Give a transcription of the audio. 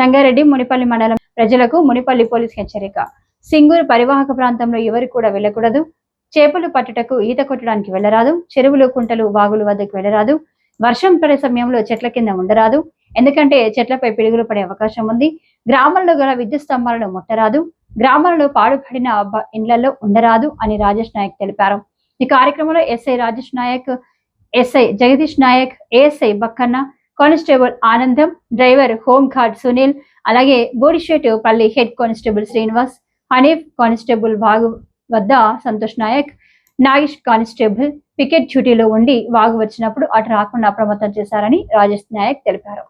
సంగారెడ్డి మునిపల్లి మండలం ప్రజలకు మునిపల్లి పోలీస్ హెచ్చరిక. సింగూరు పరివాహక ప్రాంతంలో ఎవరు కూడా వెళ్ళకూడదు. చేపలు పట్టుటకు ఈత కొట్టడానికి వెళ్ళరాదు. చెరువులు, కుంటలు, వాగుల వద్దకు వెళ్ళరాదు. వర్షం పడే సమయంలో చెట్ల కింద ఉండరాదు, ఎందుకంటే చెట్లపై పిడుగులు పడే అవకాశం ఉంది. గ్రామంలో గల విద్యుత్ స్తంభాలను ముట్టరాదు. గ్రామాలలో పాడుపడిన ఇండ్లలో ఉండరాదు అని రాజేష్ నాయక్ తెలిపారు. ఈ కార్యక్రమంలో SI Rajesh Nayak, SI Jagadish Nayak, ASI Bakkanna, constable Anandam, driver home guard Sunil, అలాగే Bodishetu Palli head constable Srinivas, Hanif, constable వాగు వద్ద సంతోష్ నాయక్, నాగేష్ కానిస్టేబుల్ పికెట్ డ్యూటీలో ఉండి వాగు వచ్చినప్పుడు అటు రాకుండా అప్రమత్తం చేశారని రాజేష్ నాయక్ తెలిపారు.